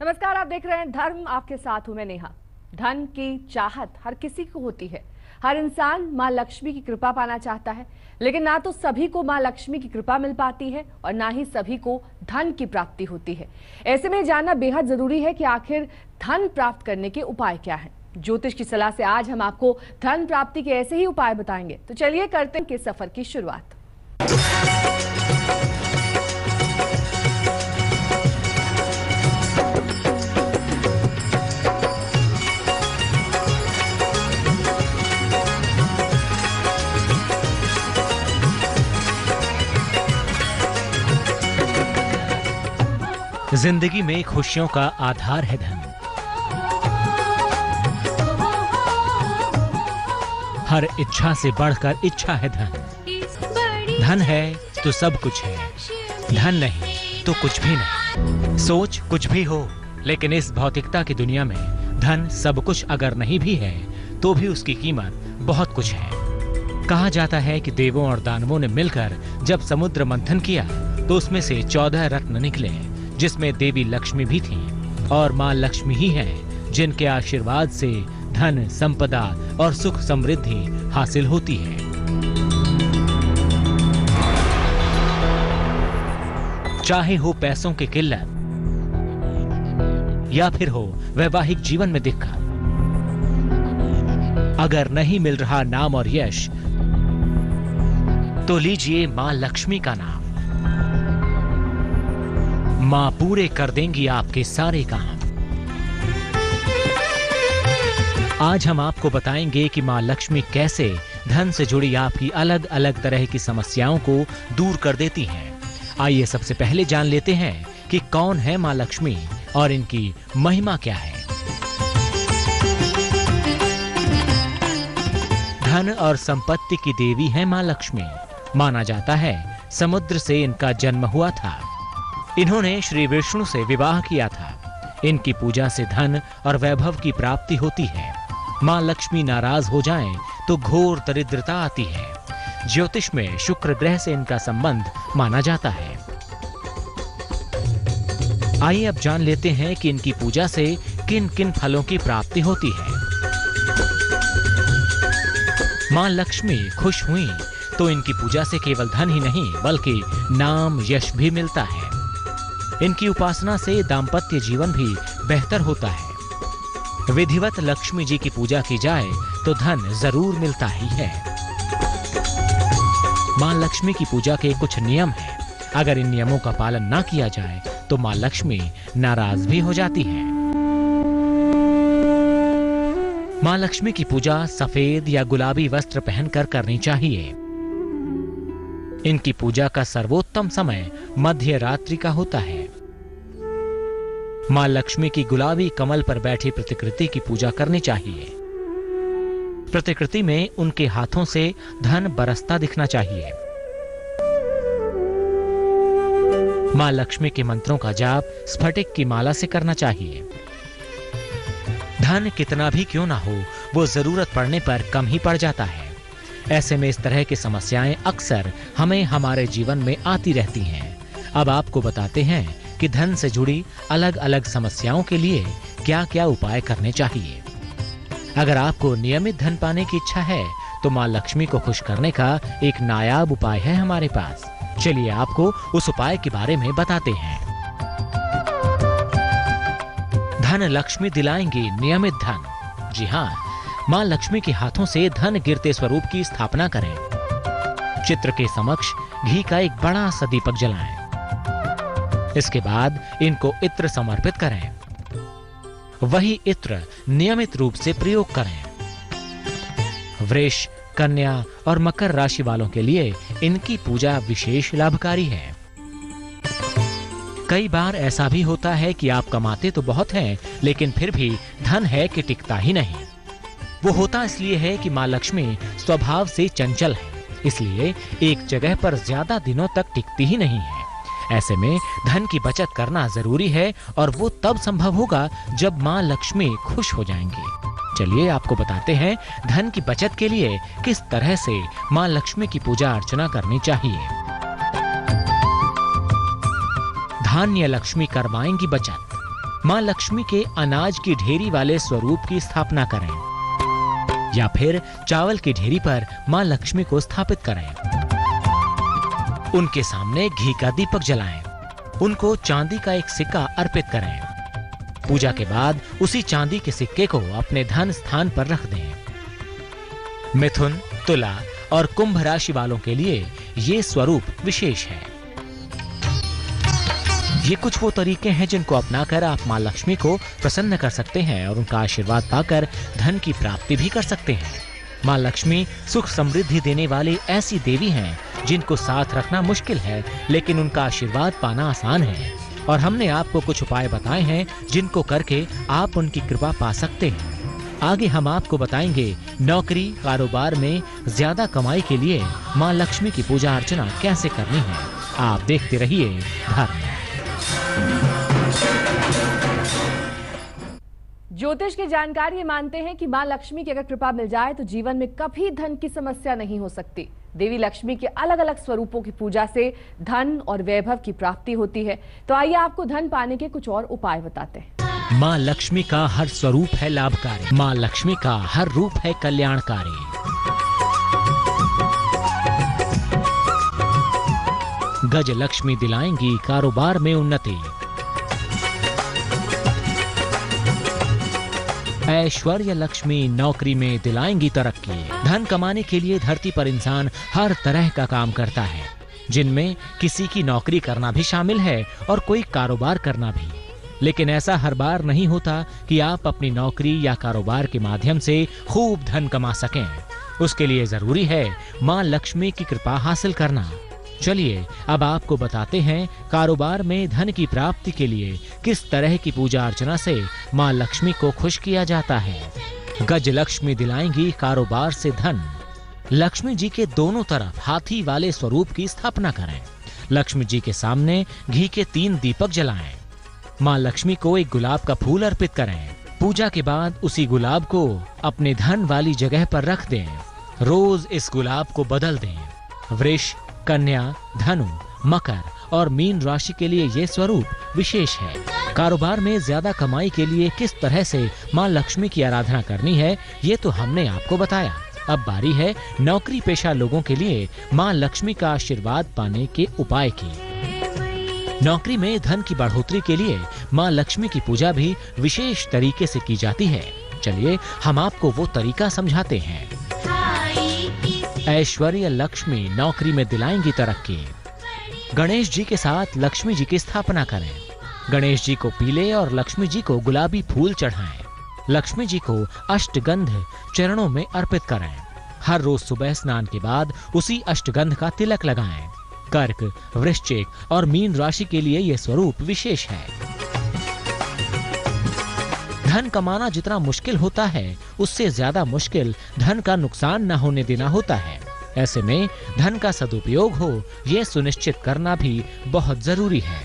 नमस्कार, आप देख रहे हैं धर्म, आपके साथ हूं मैं नेहा। धन की चाहत हर किसी को होती है। हर इंसान मां लक्ष्मी की कृपा पाना चाहता है, लेकिन ना तो सभी को मां लक्ष्मी की कृपा मिल पाती है और ना ही सभी को धन की प्राप्ति होती है। ऐसे में जानना बेहद जरूरी है कि आखिर धन प्राप्त करने के उपाय क्या हैं। ज्योतिष की सलाह से आज हम आपको धन प्राप्ति के ऐसे ही उपाय बताएंगे। तो चलिए करते हैं कि सफर की शुरुआत। जिंदगी में खुशियों का आधार है धन। हर इच्छा से बढ़कर इच्छा है धन। धन है तो सब कुछ है, धन नहीं तो कुछ भी नहीं। सोच कुछ भी हो, लेकिन इस भौतिकता की दुनिया में धन सब कुछ अगर नहीं भी है तो भी उसकी कीमत बहुत कुछ है। कहा जाता है कि देवों और दानवों ने मिलकर जब समुद्र मंथन किया तो उसमें से 14 रत्न निकले, जिसमें देवी लक्ष्मी भी थीं और मां लक्ष्मी ही हैं जिनके आशीर्वाद से धन, संपदा और सुख समृद्धि हासिल होती है। चाहे हो पैसों की किल्लत या फिर हो वैवाहिक जीवन में दिक्कत, अगर नहीं मिल रहा नाम और यश तो लीजिए मां लक्ष्मी का नाम। मां पूरे कर देंगी आपके सारे काम। आज हम आपको बताएंगे कि मां लक्ष्मी कैसे धन से जुड़ी आपकी अलग अलग तरह की समस्याओं को दूर कर देती हैं। आइए सबसे पहले जान लेते हैं कि कौन है मां लक्ष्मी और इनकी महिमा क्या है। धन और संपत्ति की देवी है मां लक्ष्मी। माना जाता है समुद्र से इनका जन्म हुआ था। इन्होंने श्री विष्णु से विवाह किया था। इनकी पूजा से धन और वैभव की प्राप्ति होती है। मां लक्ष्मी नाराज हो जाएं तो घोर दरिद्रता आती है। ज्योतिष में शुक्र ग्रह से इनका संबंध माना जाता है। आइए अब जान लेते हैं कि इनकी पूजा से किन किन फलों की प्राप्ति होती है। मां लक्ष्मी खुश हुई तो इनकी पूजा से केवल धन ही नहीं बल्कि नाम, यश भी मिलता है। इनकी उपासना से दाम्पत्य जीवन भी बेहतर होता है। विधिवत लक्ष्मी जी की पूजा की जाए तो धन जरूर मिलता ही है। मां लक्ष्मी की पूजा के कुछ नियम हैं। अगर इन नियमों का पालन ना किया जाए तो मां लक्ष्मी नाराज भी हो जाती है। मां लक्ष्मी की पूजा सफेद या गुलाबी वस्त्र पहनकर करनी चाहिए। इनकी पूजा का सर्वोत्तम समय मध्य रात्रि का होता है। मां लक्ष्मी की गुलाबी कमल पर बैठी प्रतिकृति की पूजा करनी चाहिए। प्रतिकृति में उनके हाथों से धन बरसता दिखना चाहिए। मां लक्ष्मी के मंत्रों का जाप स्फटिक की माला से करना चाहिए। धन कितना भी क्यों ना हो, वो जरूरत पड़ने पर कम ही पड़ जाता है। ऐसे में इस तरह की समस्याएं अक्सर हमें हमारे जीवन में आती रहती हैं। अब आपको बताते हैं कि धन से जुड़ी अलग अलग समस्याओं के लिए क्या क्या उपाय करने चाहिए। अगर आपको नियमित धन पाने की इच्छा है तो मां लक्ष्मी को खुश करने का एक नायाब उपाय है हमारे पास। चलिए आपको उस उपाय के बारे में बताते हैं। धन लक्ष्मी दिलाएंगी नियमित धन। जी हाँ, मां लक्ष्मी के हाथों से धन गिरते स्वरूप की स्थापना करें। चित्र के समक्ष घी का एक बड़ा सा दीपक जलाएं। इसके बाद इनको इत्र समर्पित करें। वही इत्र नियमित रूप से प्रयोग करें। वृष, कन्या और मकर राशि वालों के लिए इनकी पूजा विशेष लाभकारी है। कई बार ऐसा भी होता है कि आप कमाते तो बहुत हैं, लेकिन फिर भी धन है कि टिकता ही नहीं। वो होता इसलिए है कि मां लक्ष्मी स्वभाव से चंचल है, इसलिए एक जगह पर ज्यादा दिनों तक टिकती ही नहीं है। ऐसे में धन की बचत करना जरूरी है और वो तब संभव होगा जब मां लक्ष्मी खुश हो जाएंगी। चलिए आपको बताते हैं धन की बचत के लिए किस तरह से मां लक्ष्मी की पूजा अर्चना करनी चाहिए। धान्य लक्ष्मी करवाएंगी बचत। मां लक्ष्मी के अनाज की ढेरी वाले स्वरूप की स्थापना करें, या फिर चावल की ढेरी पर मां लक्ष्मी को स्थापित करें। उनके सामने घी का दीपक जलाएं, उनको चांदी का एक सिक्का अर्पित करें। पूजा के बाद उसी चांदी के सिक्के को अपने धन स्थान पर रख दें। मिथुन, तुला और कुंभ राशि वालों के लिए ये स्वरूप विशेष है। ये कुछ वो तरीके हैं जिनको अपनाकर आप मां लक्ष्मी को प्रसन्न कर सकते हैं और उनका आशीर्वाद पाकर धन की प्राप्ति भी कर सकते हैं। मां लक्ष्मी सुख समृद्धि देने वाली ऐसी देवी हैं जिनको साथ रखना मुश्किल है, लेकिन उनका आशीर्वाद पाना आसान है। और हमने आपको कुछ उपाय बताए हैं जिनको करके आप उनकी कृपा पा सकते हैं। आगे हम आपको बताएंगे नौकरी कारोबार में ज्यादा कमाई के लिए मां लक्ष्मी की पूजा अर्चना कैसे करनी है। आप देखते रहिए धर्म। ज्योतिष के जानकार ये मानते हैं कि मां लक्ष्मी की अगर कृपा मिल जाए तो जीवन में कभी धन की समस्या नहीं हो सकती। देवी लक्ष्मी के अलग अलग स्वरूपों की पूजा से धन और वैभव की प्राप्ति होती है। तो आइए आपको धन पाने के कुछ और उपाय बताते हैं। मां लक्ष्मी का हर स्वरूप है लाभकारी, मां लक्ष्मी का हर रूप है कल्याणकारी। गज लक्ष्मी दिलाएंगी कारोबार में उन्नति, ऐश्वर्य लक्ष्मी नौकरी में दिलाएंगी तरक्की। धन कमाने के लिए धरती पर इंसान हर तरह का काम करता है, जिनमें किसी की नौकरी करना भी शामिल है और कोई कारोबार करना भी। लेकिन ऐसा हर बार नहीं होता कि आप अपनी नौकरी या कारोबार के माध्यम से खूब धन कमा सकें। उसके लिए जरूरी है मां लक्ष्मी की कृपा हासिल करना। चलिए अब आपको बताते हैं कारोबार में धन की प्राप्ति के लिए किस तरह की पूजा अर्चना से मां लक्ष्मी को खुश किया जाता है। गज लक्ष्मी दिलाएंगी कारोबार से धन। लक्ष्मी जी के दोनों तरफ हाथी वाले स्वरूप की स्थापना करें। लक्ष्मी जी के सामने घी के 3 दीपक जलाएं। मां लक्ष्मी को एक गुलाब का फूल अर्पित करें। पूजा के बाद उसी गुलाब को अपने धन वाली जगह पर रख दें। रोज इस गुलाब को बदल दें। वृष, कन्या, धनु, मकर और मीन राशि के लिए ये स्वरूप विशेष है। कारोबार में ज्यादा कमाई के लिए किस तरह से मां लक्ष्मी की आराधना करनी है ये तो हमने आपको बताया। अब बारी है नौकरी पेशा लोगों के लिए मां लक्ष्मी का आशीर्वाद पाने के उपाय की। नौकरी में धन की बढ़ोतरी के लिए मां लक्ष्मी की पूजा भी विशेष तरीके से की जाती है। चलिए हम आपको वो तरीका समझाते हैं। ऐश्वर्य लक्ष्मी नौकरी में दिलाएंगी तरक्की। गणेश जी के साथ लक्ष्मी जी की स्थापना करें। गणेश जी को पीले और लक्ष्मी जी को गुलाबी फूल चढ़ाएं। लक्ष्मी जी को अष्टगंध चरणों में अर्पित करें। हर रोज सुबह स्नान के बाद उसी अष्टगंध का तिलक लगाएं। कर्क, वृश्चिक और मीन राशि के लिए यह स्वरूप विशेष है। धन कमाना जितना मुश्किल होता है उससे ज्यादा मुश्किल धन का नुकसान न होने देना होता है। ऐसे में धन का सदुपयोग हो यह सुनिश्चित करना भी बहुत जरूरी है।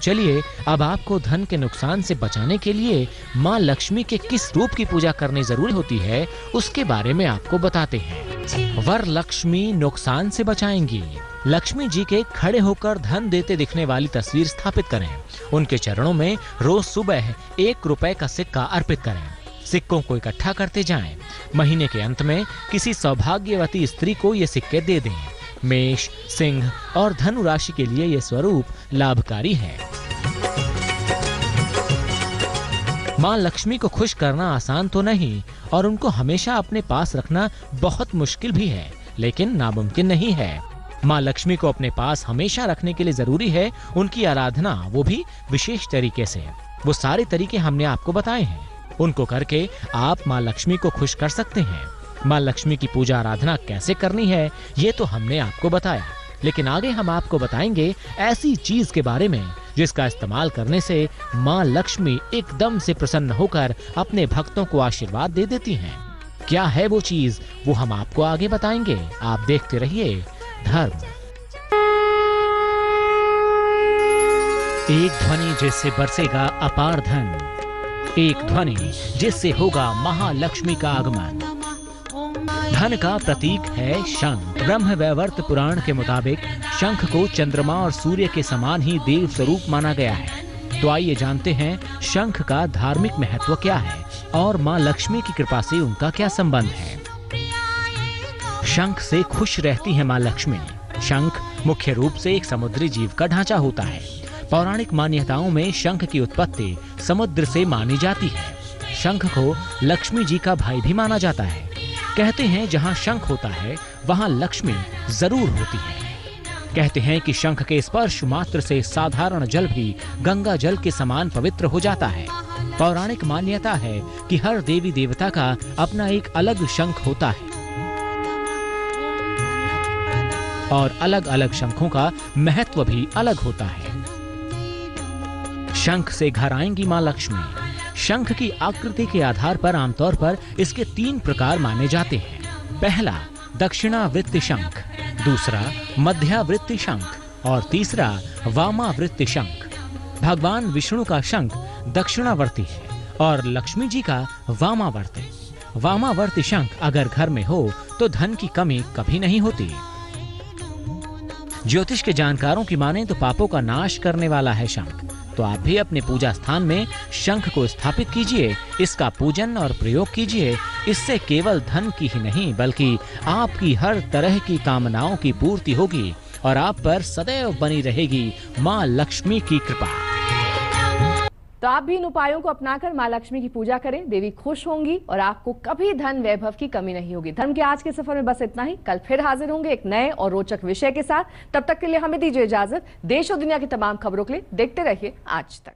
चलिए अब आपको धन के नुकसान से बचाने के लिए मां लक्ष्मी के किस रूप की पूजा करनी जरूरी होती है उसके बारे में आपको बताते हैं। वर लक्ष्मी नुकसान से बचाएंगी। लक्ष्मी जी के खड़े होकर धन देते दिखने वाली तस्वीर स्थापित करें। उनके चरणों में रोज सुबह 1 रुपए का सिक्का अर्पित करें। सिक्कों को इकट्ठा करते जाएं। महीने के अंत में किसी सौभाग्यवती स्त्री को ये सिक्के दे दें। मेष, सिंह और धनु राशि के लिए ये स्वरूप लाभकारी है। मां लक्ष्मी को खुश करना आसान तो नहीं और उनको हमेशा अपने पास रखना बहुत मुश्किल भी है, लेकिन नामुमकिन नहीं है। मां लक्ष्मी को अपने पास हमेशा रखने के लिए जरूरी है उनकी आराधना, वो भी विशेष तरीके से। वो सारे तरीके हमने आपको बताए हैं, उनको करके आप मां लक्ष्मी को खुश कर सकते हैं। मां लक्ष्मी की पूजा आराधना कैसे करनी है ये तो हमने आपको बताया, लेकिन आगे हम आपको बताएंगे ऐसी चीज के बारे में जिसका इस्तेमाल करने से मां लक्ष्मी एकदम से प्रसन्न होकर अपने भक्तों को आशीर्वाद दे देती हैं। क्या है वो चीज, वो हम आपको आगे बताएंगे। आप देखते रहिए धर्म। एक ध्वनि जिससे बरसेगा अपार धन, एक ध्वनि जिससे होगा महालक्ष्मी का आगमन। धन का प्रतीक है शंख। ब्रह्म वैवर्त पुराण के मुताबिक शंख को चंद्रमा और सूर्य के समान ही देव स्वरूप माना गया है। तो आइए जानते हैं शंख का धार्मिक महत्व क्या है और मां लक्ष्मी की कृपा से उनका क्या संबंध है। शंख से खुश रहती है मां लक्ष्मी। शंख मुख्य रूप से एक समुद्री जीव का ढांचा होता है। पौराणिक मान्यताओं में शंख की उत्पत्ति समुद्र से मानी जाती है। शंख को लक्ष्मी जी का भाई भी माना जाता है। कहते हैं जहां शंख होता है वहां लक्ष्मी जरूर होती है। कहते हैं कि शंख के स्पर्श मात्र से साधारण जल भी गंगा जल के समान पवित्र हो जाता है। पौराणिक मान्यता है कि हर देवी देवता का अपना एक अलग शंख होता है और अलग अलग शंखों का महत्व भी अलग होता है। शंख से घर आएंगी मां लक्ष्मी। शंख की आकृति के आधार पर आमतौर पर इसके 3 प्रकार माने जाते हैं। पहला दक्षिणावृत्ति शंख, दूसरा मध्यावृत्ति शंख और तीसरा वामावृत्ति शंख। भगवान विष्णु का शंख दक्षिणावर्ती है और लक्ष्मी जी का वामावर्ती। वामावर्ती शंख अगर घर में हो तो धन की कमी कभी नहीं होती। ज्योतिष के जानकारों की माने तो पापों का नाश करने वाला है शंख। तो आप भी अपने पूजा स्थान में शंख को स्थापित कीजिए, इसका पूजन और प्रयोग कीजिए। इससे केवल धन की ही नहीं बल्कि आपकी हर तरह की कामनाओं की पूर्ति होगी और आप पर सदैव बनी रहेगी मां लक्ष्मी की कृपा। तो आप भी इन उपायों को अपनाकर मां लक्ष्मी की पूजा करें। देवी खुश होंगी और आपको कभी धन वैभव की कमी नहीं होगी। धर्म के आज के सफर में बस इतना ही। कल फिर हाजिर होंगे एक नए और रोचक विषय के साथ। तब तक के लिए हमें दीजिए इजाजत। देश और दुनिया की तमाम खबरों के लिए देखते रहिए आज तक।